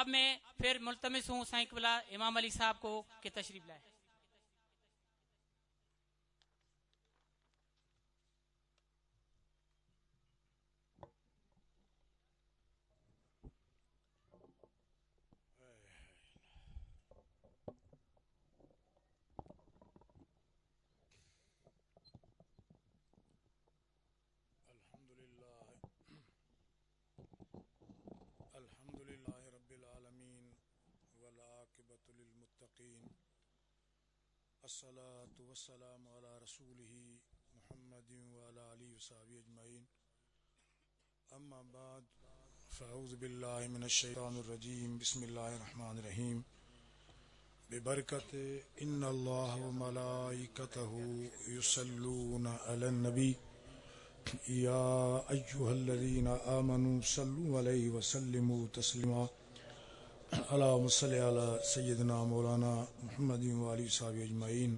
اب میں پھر ملتمس ہوں سائیں قبلہ امام علی صاحب کو کہ تشریف لائے. الصلاة والسلام على رسوله محمد وعلى آله وصحبه أجمعين. أما بعد فأعوذ بالله من الشيطان الرجيم. بسم الله الرحمن الرحيم. ببركة إن الله وملائكته يصلون على النبي يا أيها الذين آمنوا صلوا عليه وسلموا تسليما. اللهم صل على سيدنا مولانا محمد وآلہ وصحبہ اجمعین.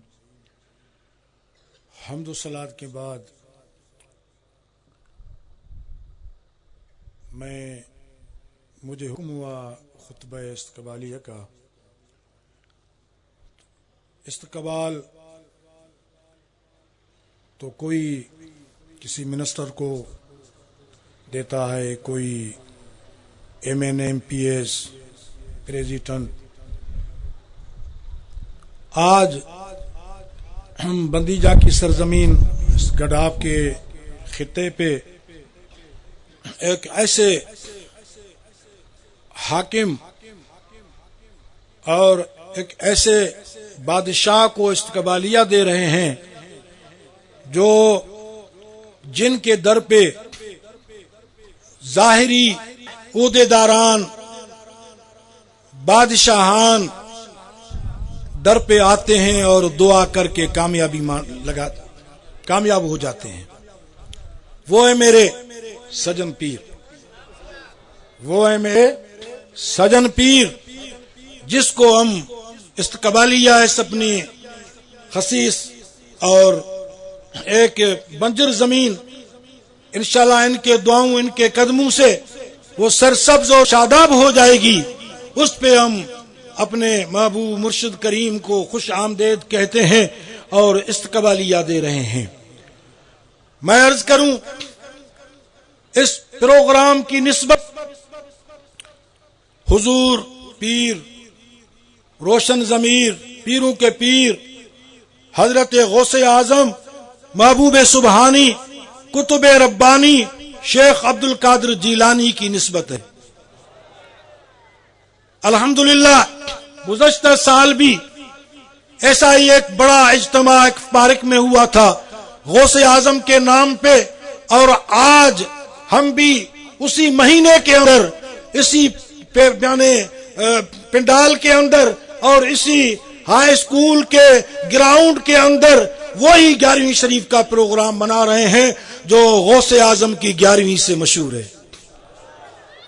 حمد و صلات کے بعد مجھے حکم ہوا خطبہ استقبالیہ کا. استقبال تو کوئی کسی منسٹر کو دیتا ہے, کوئی MNMPS پریزیڈنٹ. آج بندیجا کی سرزمین گڈھاب کے خطے پہ ایک ایسے حاکم اور ایک ایسے بادشاہ کو استقبالیہ دے رہے ہیں جو جن کے در پہ ظاہری عہدیداران بادشاہان در پہ آتے ہیں اور دعا کر کے کامیاب ہو جاتے ہیں. وہ ہے میرے سجن پیر, وہ ہے میرے سجن پیر جس کو ہم استقبالیہ اس اپنی خصیص اور ایک بنجر زمین انشاءاللہ ان کے دعاؤں ان کے قدموں سے وہ سرسبز و شاداب ہو جائے گی. اس پہ ہم اپنے محبوب مرشد کریم کو خوش آمدید کہتے ہیں اور استقبالیہ دے رہے ہیں. میں عرض کروں اس پروگرام کی نسبت حضور پیر روشن ضمیر پیروں کے پیر حضرت غوث اعظم محبوب سبحانی قطب ربانی شیخ عبد القادر جیلانی کی نسبت ہے. الحمدللہ گزشتہ سال بھی ایسا ہی ایک بڑا اجتماع ایک پارک میں ہوا تھا غوث اعظم کے نام پہ, اور آج ہم بھی اسی مہینے کے اندر اسی پنڈال کے اندر اور اسی ہائی اسکول کے گراؤنڈ کے اندر وہی 11ویں شریف کا پروگرام بنا رہے ہیں جو غوث اعظم کی 11ویں سے مشہور ہے.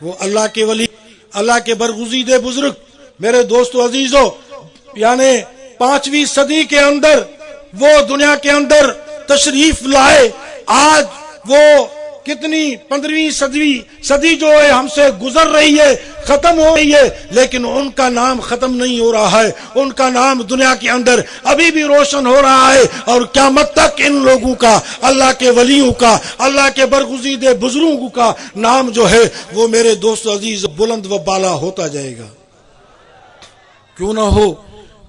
وہ اللہ کے ولی, اللہ کے برگزیدہ بزرگ, میرے دوستو عزیزو, یعنی 5ویں صدی کے اندر وہ دنیا کے اندر تشریف لائے. آج وہ کتنی 15ویں صدی جو ہے ہم سے گزر رہی ہے, ختم ہو رہی ہے, لیکن ان کا نام ختم نہیں ہو رہا ہے. ان کا نام دنیا کے اندر ابھی بھی روشن ہو رہا ہے, اور قیامت تک ان لوگوں کا, اللہ کے ولیوں کا, اللہ کے برگزیدہ بزرگوں کا نام جو ہے وہ میرے دوست عزیز بلند و بالا ہوتا جائے گا. کیوں نہ ہو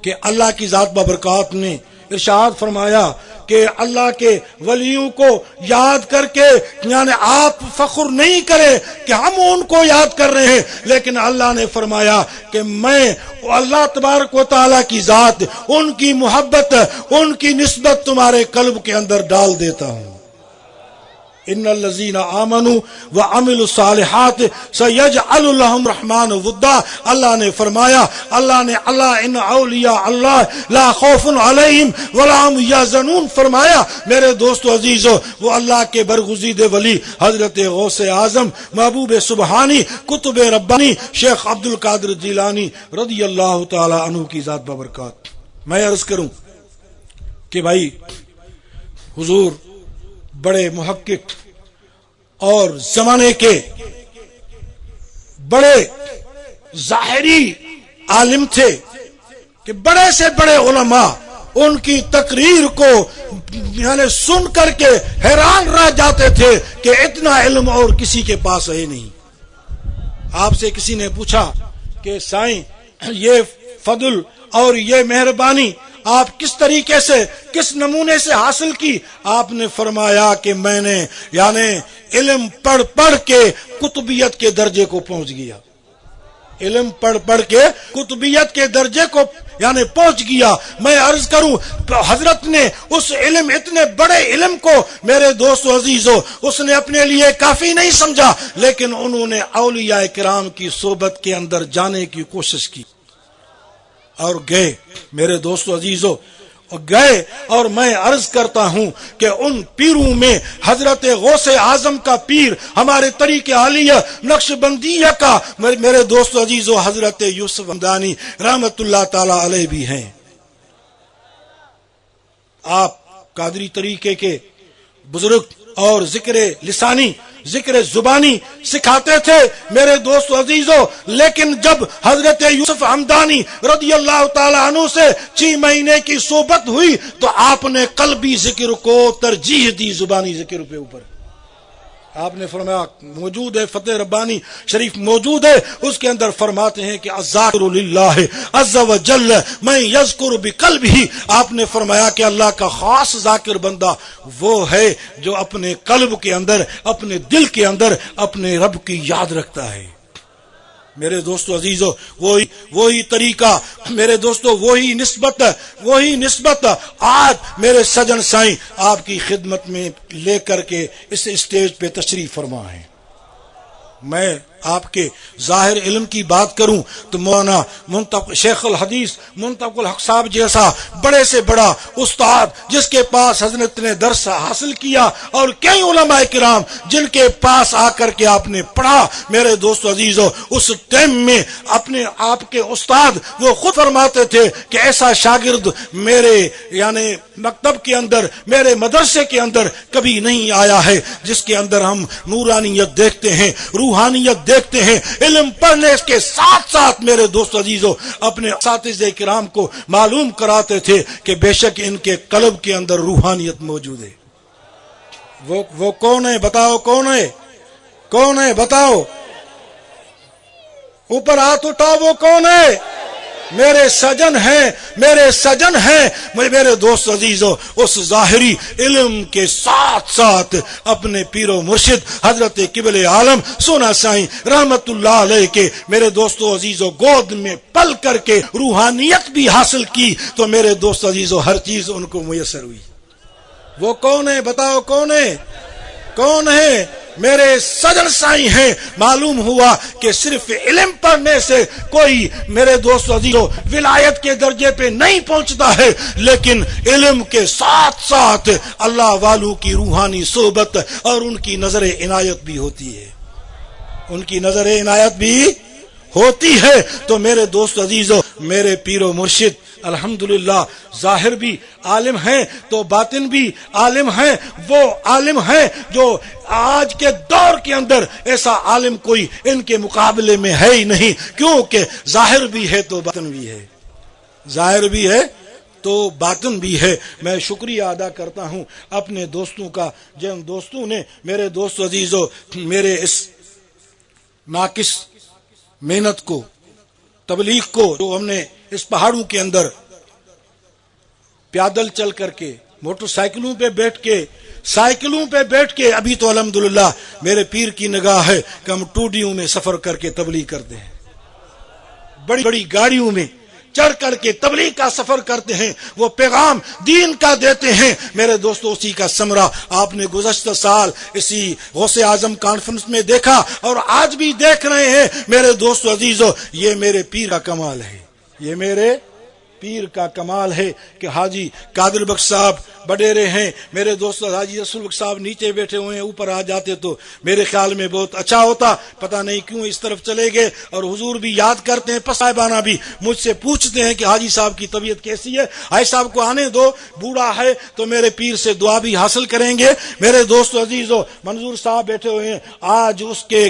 کہ اللہ کی ذات بابرکات نے ارشاد فرمایا کہ اللہ کے ولیوں کو یاد کر کے, یعنی آپ فخر نہیں کریں کہ ہم ان کو یاد کر رہے ہیں, لیکن اللہ نے فرمایا کہ میں اللہ تبارک و تعالیٰ کی ذات, ان کی محبت, ان کی نسبت تمہارے قلب کے اندر ڈال دیتا ہوں. ان الذین آمنوا وعملوا الصالحات سیجعل لهم الرحمن ودا. اللہ نے فرمایا, اللہ نے ان اولیاء اللہ لا خوف علیہم ولا هم یحزنون فرمایا. میرے دوستو عزیزو, وہ اللہ کے برگزیدہ ولی حضرت غوث اعظم محبوب سبحانی قطب ربانی شیخ عبد القادر جیلانی رضی اللہ تعالی عنہ کی ذات بابرکات. میں عرض کروں کہ بھائی حضور بڑے محقق اور زمانے کے بڑے ظاہری عالم تھے کہ بڑے سے بڑے علماء ان کی تقریر کو یعنی سن کر کے حیران رہ جاتے تھے کہ اتنا علم اور کسی کے پاس ہے نہیں. آپ سے کسی نے پوچھا کہ سائیں یہ فضل اور یہ مہربانی آپ کس طریقے سے کس نمونے سے حاصل کی؟ آپ نے فرمایا کہ میں نے یعنی علم پڑھ پڑھ کے قطبیت کے درجے کو پہنچ گیا. علم پڑھ پڑھ کے قطبیت کے درجے کو یعنی پہنچ گیا. میں عرض کروں حضرت نے اس علم اتنے بڑے علم کو میرے دوست و عزیزو اس نے اپنے لیے کافی نہیں سمجھا، لیکن انہوں نے اولیاء کرام کی صحبت کے اندر جانے کی کوشش کی اور گئے. میرے دوست و عزیزو گئے. اور میں عرض کرتا ہوں کہ ان پیروں میں حضرت غوث اعظم کا پیر، ہمارے طریقہ عالیہ نقش بندیہ کا میرے دوست و عزیزو حضرت یوسف ہمدانی رحمت اللہ تعالی علیہ بھی ہیں. آپ قادری طریقے کے بزرگ اور ذکر لسانی ذکر زبانی سکھاتے تھے میرے دوست و عزیزو، لیکن جب حضرت یوسف ہمدانی رضی اللہ تعالی عنہ سے 6 مہینے کی صحبت ہوئی تو آپ نے قلبی ذکر کو ترجیح دی زبانی ذکر کے اوپر. آپ نے فرمایا موجود ہے فتح ربانی شریف موجود ہے، اس کے اندر فرماتے ہیں کہ الذاکر للہ عز وجل من یذکر بقلبہ. آپ نے فرمایا کہ اللہ کا خاص ذاکر بندہ وہ ہے جو اپنے قلب کے اندر اپنے دل کے اندر اپنے رب کی یاد رکھتا ہے. میرے دوستو عزیزو وہی طریقہ میرے دوستو وہی نسبت آج میرے سجن سائیں آپ کی خدمت میں لے کر کے اس اسٹیج پہ تشریف فرما ہے. میں آپ کے ظاہر علم کی بات کروں تو مولانا شیخ الحدیث منتقل الحق صاحب جیسا بڑے سے بڑا استاد جس کے پاس حضرت نے درس حاصل کیا اور کئی علماء کرام جن کے پاس آ کر کے آپ نے پڑھا، میرے دوست عزیزو اس ٹائم میں اپنے آپ کے استاد وہ خود فرماتے تھے کہ ایسا شاگرد میرے یعنی مکتب کے اندر میرے مدرسے کے اندر کبھی نہیں آیا ہے جس کے اندر ہم نورانیت دیکھتے ہیں، روحانیت دیکھتے ہیں. علم پڑھنے کے ساتھ ساتھ میرے دوست عزیزو اپنے اساتذہ کرام کو معلوم کراتے تھے کہ بے شک ان کے قلب کے اندر روحانیت موجود ہے. وہ کون ہے بتاؤ؟ کون ہے بتاؤ؟ اوپر ہاتھ اٹھاؤ. وہ کون ہے؟ میرے سجن ہیں میرے دوست عزیزو اس ظاہری علم کے ساتھ ساتھ اپنے پیر و مرشد حضرت قبلِ عالم سونا سائیں رحمت اللہ علیہ کے میرے دوستو عزیزو گود میں پل کر کے روحانیت بھی حاصل کی تو میرے دوست عزیزو ہر چیز ان کو میسر ہوئی. وہ کون ہے بتاؤ؟ کون ہے؟ میرے سجن سائیں ہیں. معلوم ہوا کہ صرف علم پڑھنے سے کوئی میرے دوست عزیزو ولایت کے درجے پہ نہیں پہنچتا ہے، لیکن علم کے ساتھ ساتھ اللہ والوں کی روحانی صحبت اور ان کی نظر عنایت بھی ہوتی ہے. تو میرے دوست عزیزو میرے پیر و مرشد الحمدللہ ظاہر بھی عالم ہیں تو باطن بھی عالم ہیں. وہ عالم ہیں جو آج کے دور کے اندر ایسا عالم کوئی ان کے مقابلے میں ہے ہی نہیں، کیونکہ ظاہر بھی ہے تو باطن بھی ہے، ظاہر بھی ہے تو باطن بھی ہے. میں شکریہ ادا کرتا ہوں اپنے دوستوں کا جن دوستوں نے میرے دوست عزیزو میرے اس ناقص محنت کو تبلیغ کو جو ہم نے اس پہاڑوں کے اندر پیادل چل کر کے موٹر سائیکلوں پہ بیٹھ کے ابھی تو الحمدللہ میرے پیر کی نگاہ ہے کہ ہم ٹوڈیوں میں سفر کر کے تبلیغ کرتے ہیں، بڑی بڑی گاڑیوں میں چڑھ کر کے تبلیغ کا سفر کرتے ہیں، وہ پیغام دین کا دیتے ہیں. میرے دوستو اسی کا ثمرہ آپ نے گزشتہ سال اسی غوث اعظم کانفرنس میں دیکھا اور آج بھی دیکھ رہے ہیں. میرے دوستو عزیزو یہ میرے پیر کا کمال ہے، یہ میرے پیر کا کمال ہے کہ حاجی قادر بخش صاحب بڈیرے ہیں، میرے دوست حاجی رسول بخش صاحب نیچے بیٹھے ہوئے ہیں، اوپر آ جاتے تو میرے خیال میں بہت اچھا ہوتا. پتہ نہیں کیوں اس طرف چلے گئے. اور حضور بھی یاد کرتے ہیں، صاحبانہ بھی مجھ سے پوچھتے ہیں کہ حاجی صاحب کی طبیعت کیسی ہے، حاجی صاحب کو آنے دو، بوڑھا ہے تو میرے پیر سے دعا بھی حاصل کریں گے. میرے دوست عزیزو منظور صاحب بیٹھے ہوئے ہیں، آج اس کے